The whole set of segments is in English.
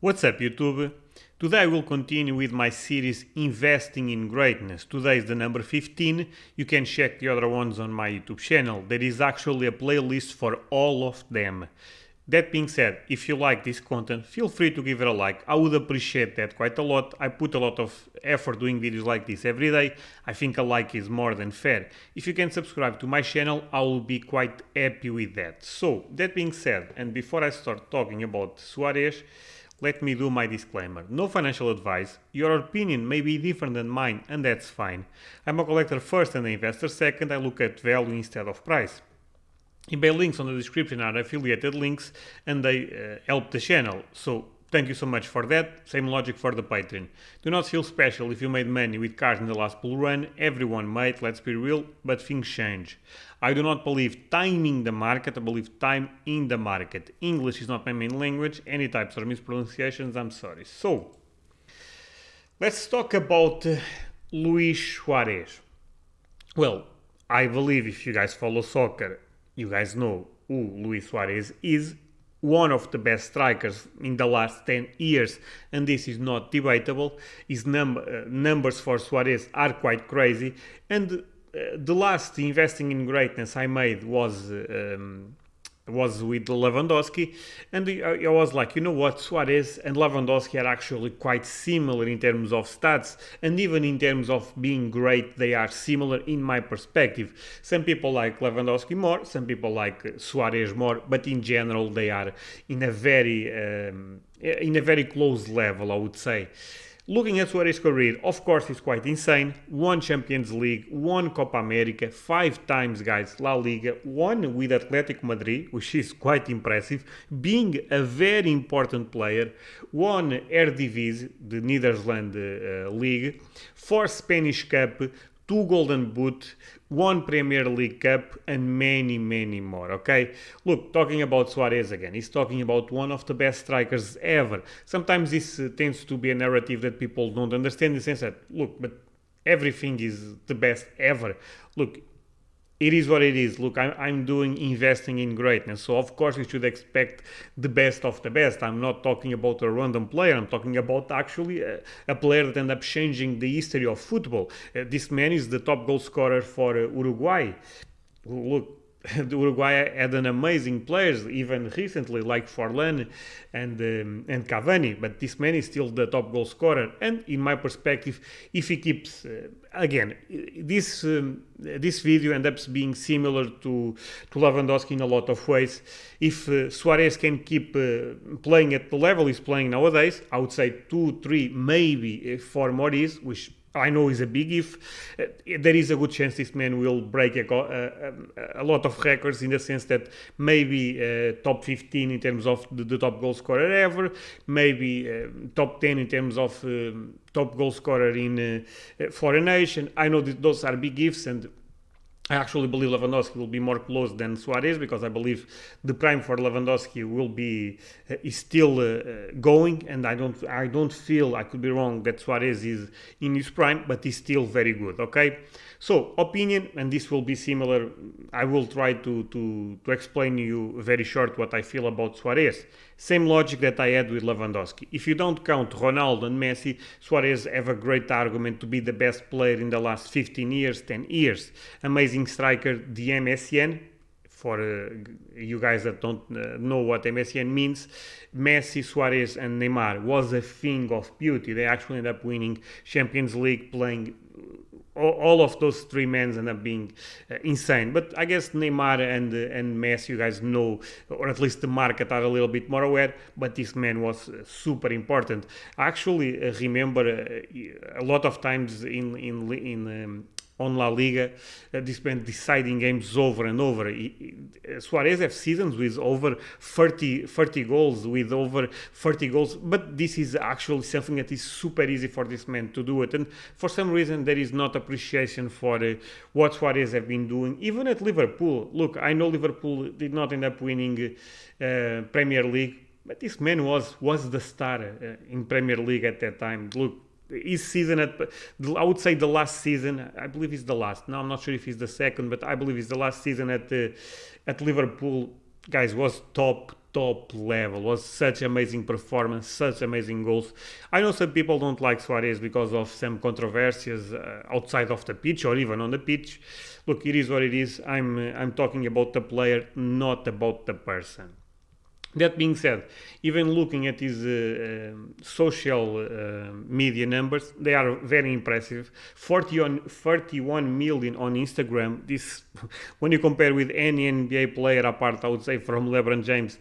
What's up, YouTube? Today I will continue with my series Investing in Greatness. Today is the number 15. You can check the other ones on my YouTube channel. There is actually a playlist for all of them. That being said, if you like this content, feel free to give it a like. I would appreciate that quite a lot. I put a lot of effort doing videos like this every day. I think a like is more than fair. If you can subscribe to my channel, I will be quite happy with that. So, that being said, and before I start talking about Suarez, let me do my disclaimer. No financial advice. Your opinion may be different than mine, and that's fine. I'm a collector first and an investor second. I look at value instead of price. eBay links on the description are affiliated links and they help the channel. So thank you so much for that. Same logic for the Patreon. Do not feel special if you made money with cars in the last bull run. Everyone might, let's be real, but things change. I do not believe timing the market, I believe time in the market. English is not my main language. Any types of mispronunciations, I'm sorry. So, let's talk about Luis Suarez. Well, I believe if you guys follow soccer, you guys know who Luis Suarez is. One of the best strikers in the last 10 years, and this is not debatable. His numbers for Suarez are quite crazy, and the last investing in greatness I made was with Lewandowski, and I was like, you know what, Suarez and Lewandowski are actually quite similar in terms of stats, and even in terms of being great, they are similar in my perspective. Some people like Lewandowski more, some people like Suarez more, but in general they are in a very close level, I would say. Looking at Suarez's career, of course, it's quite insane. Won Champions League, won Copa America, 5 times, guys, La Liga, won with Atletico Madrid, which is quite impressive, being a very important player, won Eredivisie, the Netherlands League, 4 Spanish Cup, 2 Golden Boot, 1 Premier League Cup, and many, many more, okay? Look, talking about Suarez again, he's talking about one of the best strikers ever. Sometimes this tends to be a narrative that people don't understand in the sense that, look, but everything is the best ever. Look, it is what it is. Look, I'm doing investing in greatness. So, of course, you should expect the best of the best. I'm not talking about a random player. I'm talking about actually a player that ended up changing the history of football. This man is the top goal scorer for Uruguay. Look, the Uruguay had an amazing players even recently, like Forlan and Cavani, but this man is still the top goal scorer. And in my perspective, if he keeps again, this video ends up being similar to Lewandowski in a lot of ways. If Suarez can keep playing at the level he's playing nowadays, I would say 2, 3, maybe 4 more years, which I know is a big if. There is a good chance this man will break a lot of records in the sense that maybe top 15 in terms of the top goal scorer ever, maybe top 10 in terms of top goal scorer in for a nation. I know that those are big ifs, and I actually believe Lewandowski will be more close than Suarez because I believe the prime for Lewandowski will be is still going, and I don't feel, I could be wrong, that Suarez is in his prime, but he's still very good. Okay, so opinion, and this will be similar. I will try to explain you very short what I feel about Suarez. Same logic that I had with Lewandowski. If you don't count Ronaldo and Messi, Suarez have a great argument to be the best player in the last 15 years, 10 years. Amazing striker, the MSN. For you guys that don't know what MSN means, Messi, Suarez, and Neymar was a thing of beauty. They actually ended up winning Champions League, playing. All of those 3 men end up being insane. But I guess Neymar and Messi, you guys know, or at least the market are a little bit more aware, but this man was super important. I actually remember a lot of times on La Liga, this man deciding games over and over. Suarez have seasons with over 30 goals, but this is actually something that is super easy for this man to do it. And for some reason, there is not appreciation for what Suarez have been doing, even at Liverpool. Look, I know Liverpool did not end up winning Premier League, but this man was the star in Premier League at that time. Look, his season I would say the last season, I believe it's the last. Now I'm not sure if it's the second, but I believe it's the last season at Liverpool. Guys, was top top level. Was such amazing performance, such amazing goals. I know some people don't like Suarez because of some controversies outside of the pitch or even on the pitch. Look, it is what it is. I'm talking about the player, not about the person. That being said, even looking at his social media numbers, they are very impressive. 41 million on Instagram. This, when you compare with any NBA player apart, I would say from LeBron James,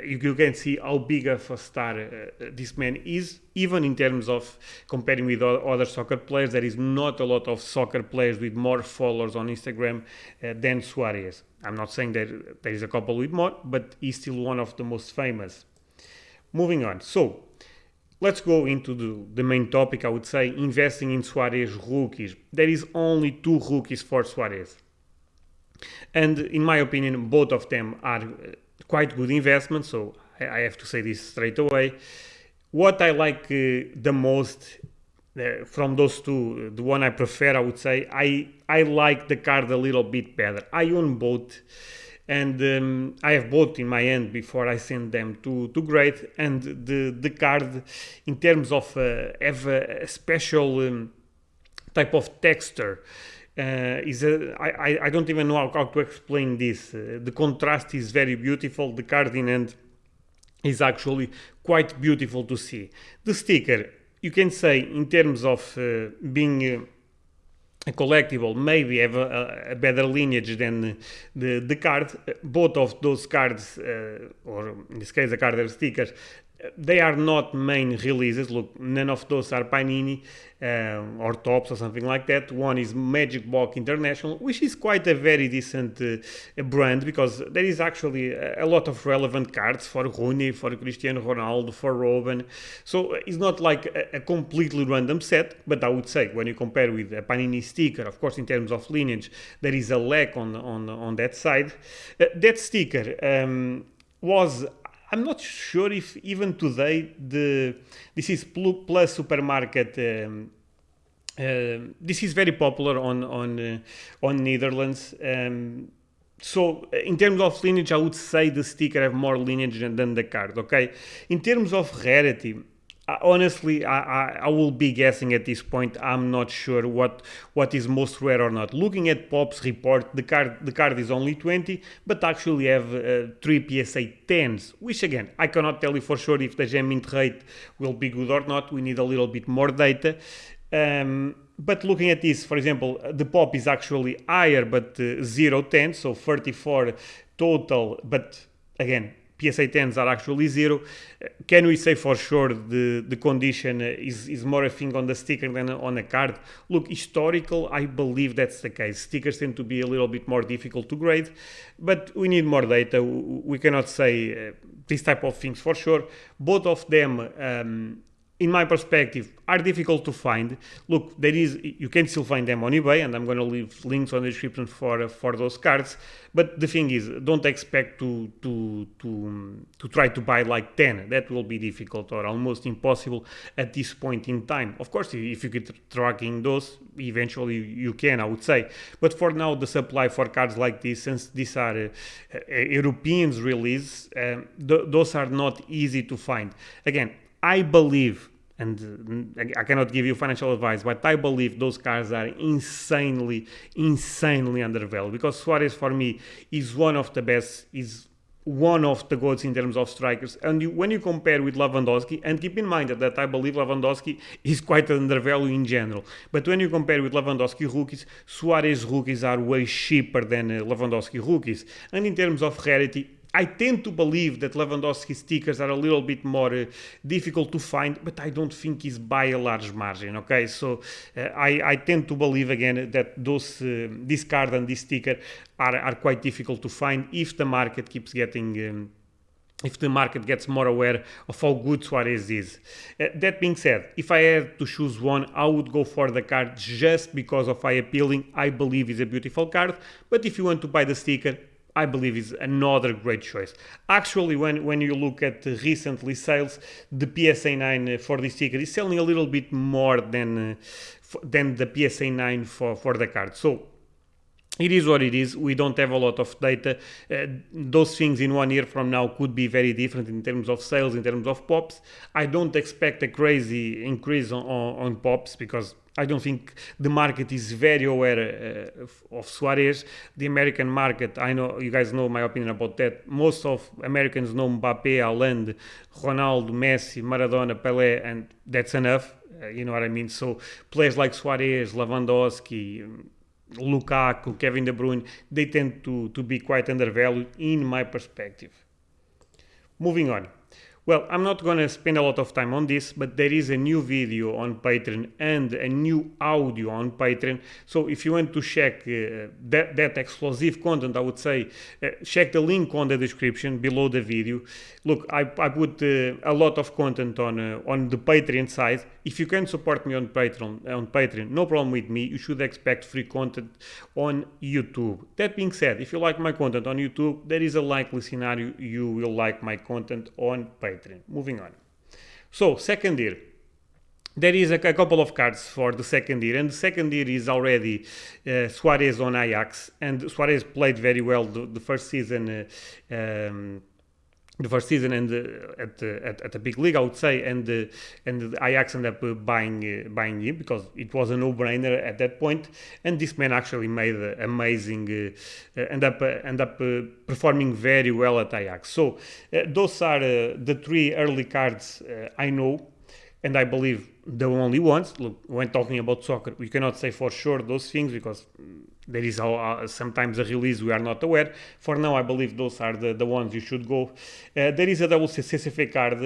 you can see how big of a star this man is. Even in terms of comparing with other soccer players, there is not a lot of soccer players with more followers on Instagram than Suarez. I'm not saying that there is a couple with more, but he's still one of the most famous. Moving on. So, let's go into the main topic, I would say, investing in Suarez rookies. There is only 2 rookies for Suarez. And in my opinion, both of them are quite good investments, so I have to say this straight away. What I like the most from those 2, the one I prefer, I would say, I like the card a little bit better. I own both, and I have both in my hand before I send them to grade. And the card, in terms of have a special type of texture. I don't even know how to explain this. The contrast is very beautiful. The card in hand is actually quite beautiful to see. The sticker, you can say, in terms of being a collectible, maybe have a better lineage than the card. Both of those cards, or in this case the card and stickers, they are not main releases. Look, none of those are Panini or Tops or something like that. One is Magic Box International, which is quite a very decent brand, because there is actually a lot of relevant cards for Rooney, for Cristiano Ronaldo, for Robben. So it's not like a completely random set, but I would say when you compare with a Panini sticker, of course, in terms of lineage, there is a lack on that side. That sticker was... I'm not sure if even today this is Plus Supermarket. This is very popular on Netherlands. So in terms of lineage, I would say the sticker have more lineage than the card. Okay, in terms of rarity, honestly, I will be guessing at this point. I'm not sure what is most rare or not. Looking at Pop's report, the card is only 20, but actually have 3 PSA 10s, which again, I cannot tell you for sure if the gem mint rate will be good or not. We need a little bit more data. But looking at this, for example, the Pop is actually higher, but 0-10, so 34 total, but again, PSA 10s are actually 0. Can we say for sure the condition is more a thing on the sticker than on a card? Look, historical, I believe that's the case. Stickers tend to be a little bit more difficult to grade, but we need more data. We cannot say this type of things for sure. Both of them, in my perspective, are difficult to find. Look, you can still find them on eBay, and I'm going to leave links on the description for those cards. But the thing is, don't expect to try to buy like 10. That will be difficult or almost impossible at this point in time. Of course, if you keep tracking those, eventually you can, I would say. But for now, the supply for cards like this, since these are Europeans release, those are not easy to find. Again, I believe, and I cannot give you financial advice, but I believe those cards are insanely undervalued, because Suarez for me is one of the best, is one of the goats in terms of strikers. And when you compare with Lewandowski, and keep in mind that I believe Lewandowski is quite undervalued in general, but when you compare with Lewandowski rookies, Suarez rookies are way cheaper than Lewandowski rookies. And in terms of rarity, I tend to believe that Lewandowski stickers are a little bit more difficult to find, but I don't think it's by a large margin, okay? So I tend to believe, again, that this card and this sticker are quite difficult to find if the market keeps getting... if the market gets more aware of how good Suarez is. That being said, if I had to choose one, I would go for the card just because of how appealing I believe is a beautiful card. But if you want to buy the sticker, I believe is another great choice. Actually, when you look at recently sales, the PSA 9 for this sticker is selling a little bit more than the PSA 9 for the card. So it is what it is. We don't have a lot of data. Those things in 1 year from now could be very different in terms of sales, in terms of pops. I don't expect a crazy increase on pops because I don't think the market is very aware of Suarez. The American market, I know you guys know my opinion about that. Most of Americans know Mbappe, Haaland, Ronaldo, Messi, Maradona, Pelé, and that's enough. You know what I mean? So players like Suarez, Lewandowski, Lukaku, Kevin De Bruyne, they tend to be quite undervalued in my perspective. Moving on. Well, I'm not going to spend a lot of time on this, but there is a new video on Patreon and a new audio on Patreon. So if you want to check that exclusive content, I would say check the link on the description below the video. Look, I put a lot of content on the Patreon side. If you can support me on Patreon, no problem with me. You should expect free content on YouTube. That being said, if you like my content on YouTube, there is a likely scenario you will like my content on Patreon. Moving on. So, second year. There is a couple of cards for the second year, and the second year is already Suarez on Ajax, and Suarez played very well the first season. The first season and at the big league, I would say, and Ajax ended up buying him because it was a no-brainer at that point. And this man actually made amazing, end up performing very well at Ajax. So those are the three early cards I know, and I believe the only ones. Look, when talking about soccer, we cannot say for sure those things because there is sometimes a release we are not aware. For now, I believe those are the ones you should go. There is a WCCFA card,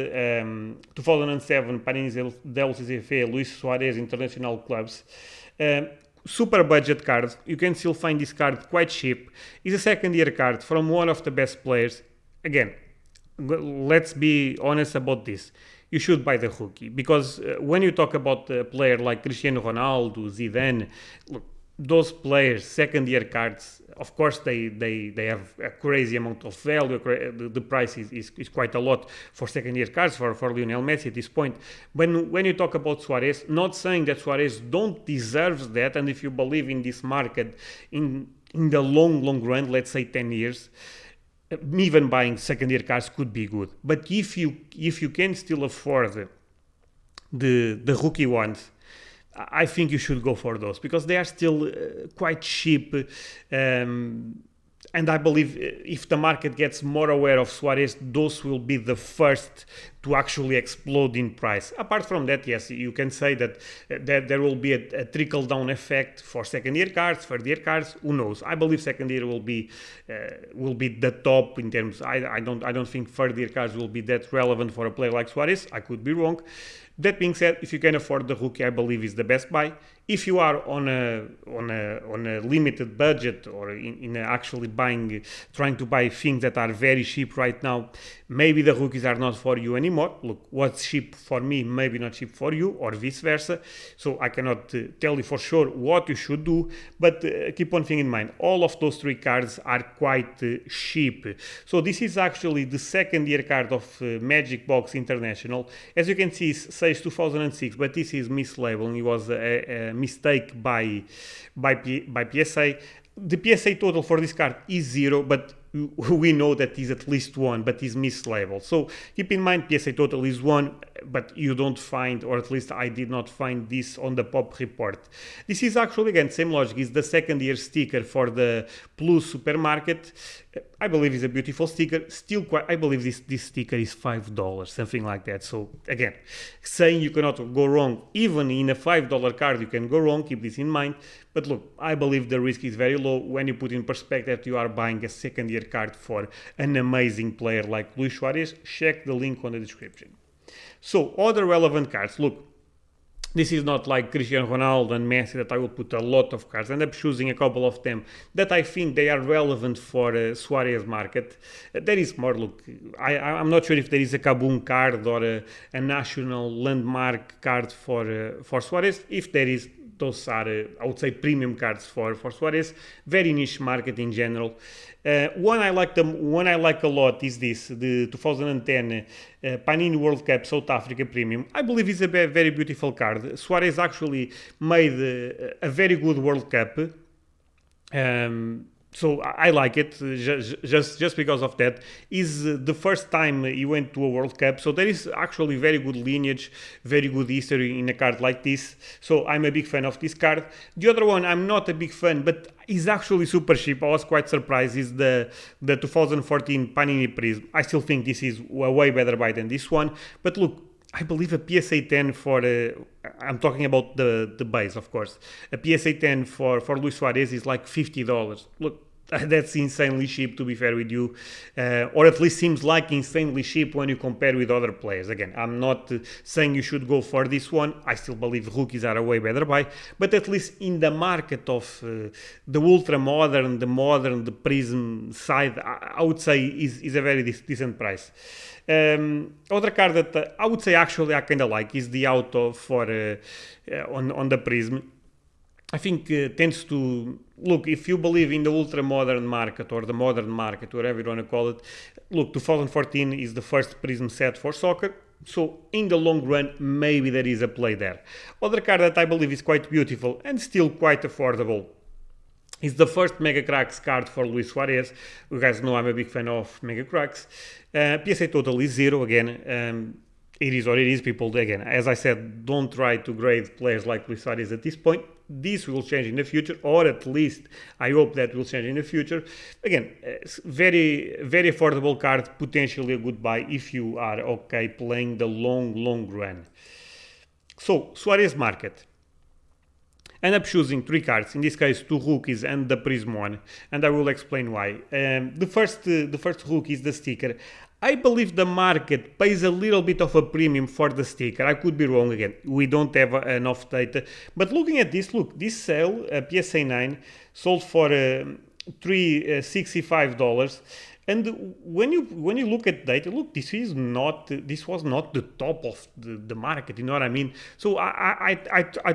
2007 Panini WCCFA Luis Suarez International Clubs. Super budget card. You can still find this card quite cheap. It's a second year card from one of the best players. Again, let's be honest about this. You should buy the rookie because when you talk about a player like Cristiano Ronaldo, Zidane, look, those players, second year cards, of course they have a crazy amount of value. The price is quite a lot for second year cards for Lionel Messi at this point. When you talk about Suarez, not saying that Suarez don't deserve that, and if you believe in this market in the long run, let's say 10 years, even buying second year cards could be good. But if you can still afford the rookie ones, I think you should go for those because they are still quite cheap. And I believe if the market gets more aware of Suarez, those will be the first to actually explode in price. Apart from that, yes, you can say that there will be a trickle-down effect for second-year cards, third-year cards. Who knows? I believe second-year will be the top in terms. I don't think third-year cards will be that relevant for a player like Suarez. I could be wrong. That being said, if you can afford the rookie, I believe is the best buy. If you are on a limited budget or in actually trying to buy things that are very cheap right now, maybe the rookies are not for you anymore. Look, what's cheap for me, maybe not cheap for you, or vice versa. So I cannot tell you for sure what you should do, but keep one thing in mind. All of those three cards are quite cheap. So this is actually the second year card of Magic Box International. As you can see, it says 2006, but this is mislabeling. It was a mistake by PSA. The PSA total for this card is 0, but we know that is at least 1, but is mislabeled. So keep in mind, PSA total is 1, but you don't find, or at least I did not find this on the pop report. This is actually, again, same logic, is the second year sticker for the Plus supermarket. I believe it's a beautiful sticker. Still quite, I believe this sticker is $5, something like that. So again, saying you cannot go wrong, even in a $5 card you can go wrong, keep this in mind. But look, I believe the risk is very low when you put in perspective you are buying a second year card for an amazing player like Luis Suarez. Check the link on the description. So other relevant cards, look, this is not like Cristiano Ronaldo and Messi that I will put a lot of cards. I end up choosing a couple of them that I think they are relevant for Suarez market. There is more, look, I'm not sure if there is a Kaboom card or a national landmark card for Suarez. If there is, those are, I would say, premium cards for Suarez. Very niche market in general. One I like a lot is this, the 2010 Panini World Cup South Africa Premium. I believe it's a very beautiful card. Suarez actually made a very good World Cup. So I like it just because of that. Is the first time he went to a World Cup, so there is actually very good lineage, very good history in a card like this. So I'm a big fan of this card. The other one I'm not a big fan, but is actually super cheap. I was quite surprised. Is the 2014 Panini Prism. I still think this is a way better buy than this one. But look, I believe a PSA 10 for I'm talking about the base, of course. A PSA 10 for Luis Suarez is like $50. Look, that's insanely cheap, to be fair with you, or at least seems like insanely cheap when you compare with other players. Again, I'm not saying you should go for this one. I still believe rookies are a way better buy, but at least in the market of the ultra modern, the prism side, I would say is a very decent price. Other card that I would say actually I kind of like is the auto for on the prism. I think tends to look, if you believe in the ultra modern market or the modern market, whatever you want to call it. Look, 2014 is the first prism set for soccer, so in the long run maybe there is a play there. Other card that I believe is quite beautiful and still quite affordable is the first Mega Cracks card for Luis Suarez. You guys know I'm a big fan of Mega Cracks. PSA total is 0 again. It is what it is, people. Again, as I said, don't try to grade players like Luis Suarez at this point. This will change in the future, or at least I hope that will change in the future. Again, very, very affordable card, potentially a good buy if you are okay playing the long run. So, Suarez market. End up choosing 3 cards, in this case 2 rookies and the Prism one, and I will explain why. The first rookie is the sticker. I believe the market pays a little bit of a premium for the sticker. I could be wrong again. We don't have enough data. But looking at this, look, this sale, PSA 9, sold for $365. And when you look at data, look, this was not the top of the market. You know what I mean? So I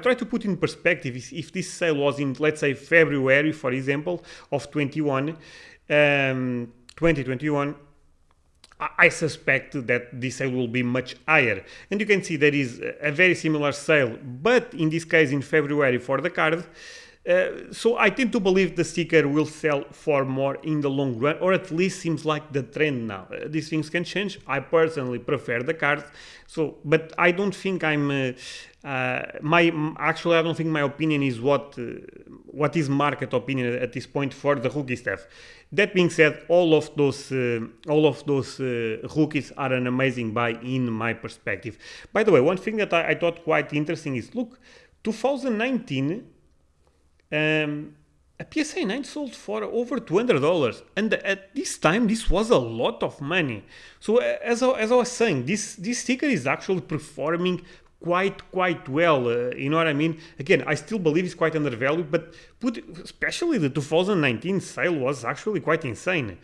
try to put in perspective. If this sale was in, let's say, February, for example, of 2021. I suspect that this sale will be much higher. And you can see there is a very similar sale, but in this case in February for the card. So I tend to believe the sticker will sell for more in the long run, or at least seems like the trend now. These things can change. I personally prefer the card. So, but I don't think I'm I don't think my opinion is what is market opinion at this point for the rookie stuff. That being said, all of those rookies are an amazing buy in my perspective. By the way, one thing that I thought quite interesting is, look, 2019, a PSA 9 sold for over $200, and at this time this was a lot of money. So as I was saying, this sticker is actually performing quite well. You know what I mean? Again, I still believe it's quite undervalued, but especially the 2019 sale was actually quite insane.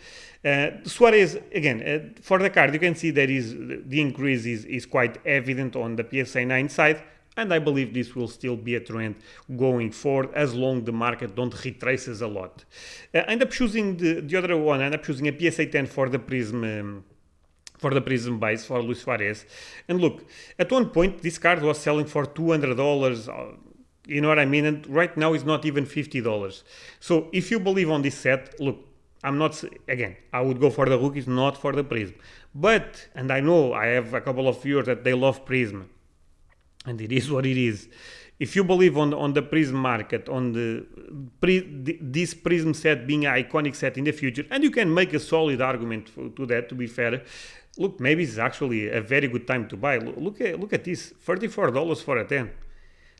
Suarez, again, for the card, you can see that the increase is quite evident on the PSA 9 side, and I believe this will still be a trend going forward as long the market don't retraces a lot. I end up choosing the other one. I end up choosing a PSA 10 for the Prism. For the Prism base for Luis Suarez. And look, at one point this card was selling for $200, you know what I mean? And right now it's not even $50. So if you believe on this set, look, I'm not, again, I would go for the rookies, not for the Prism. But, and I know I have a couple of viewers that they love Prism, and it is what it is. If you believe on the Prism market, on this Prism set being an iconic set in the future, and you can make a solid argument to that, to be fair, look, maybe it's actually a very good time to buy. Look at this, $34 for a 10.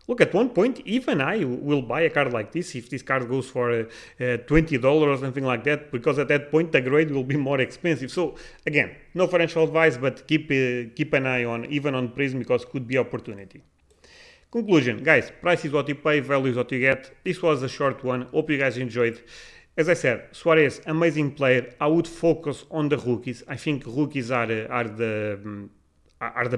Look, at one point, even I will buy a card like this if this card goes for $20 or something like that, because at that point the grade will be more expensive. So again, no financial advice, but keep an eye on even on Prism, because it could be opportunity. Conclusion, guys, price is what you pay, value is what you get. This was a short one. Hope you guys enjoyed. As I said, Suarez, amazing player. I would focus on the rookies. I think rookies are the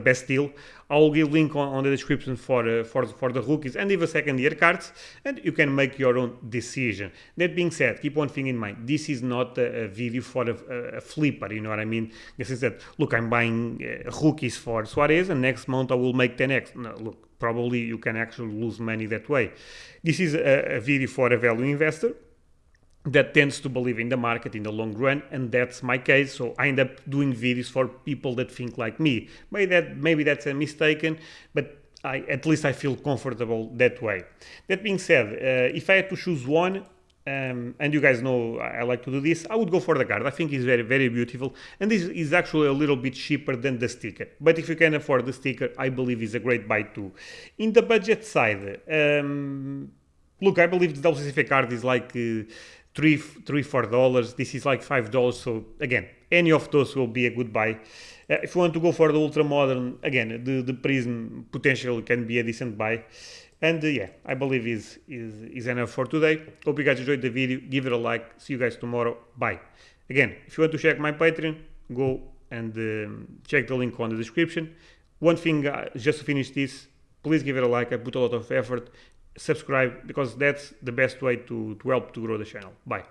best deal. I will give link on the description for the rookies and even second year cards, and you can make your own decision. That being said, keep one thing in mind: this is not a video for a flipper. You know what I mean? This is that. Look, I'm buying rookies for Suarez, and next month I will make 10x. No, look. Probably you can actually lose money that way. This is a video for a value investor. that tends to believe in the market in the long run, and that's my case. So I end up doing videos for people that think like me. Maybe that's a mistaken, but at least I feel comfortable that way. That being said, if I had to choose one, and you guys know I like to do this, I would go for the card. I think it's very, very beautiful, and this is actually a little bit cheaper than the sticker. But if you can afford the sticker, I believe it's a great buy too. In the budget side, look, I believe the WCCF card is like $3-4. This is like $5. So again, any of those will be a good buy. If you want to go for the ultra modern, again, the Prism potential can be a decent buy. And yeah, I believe is enough for today. Hope you guys enjoyed the video. Give it a like. See you guys tomorrow. Bye. Again, if you want to check my Patreon, go and check the link on the description. One thing, just to finish this, please give it a like. I put a lot of effort. Subscribe, because that's the best way to help to grow the channel. Bye.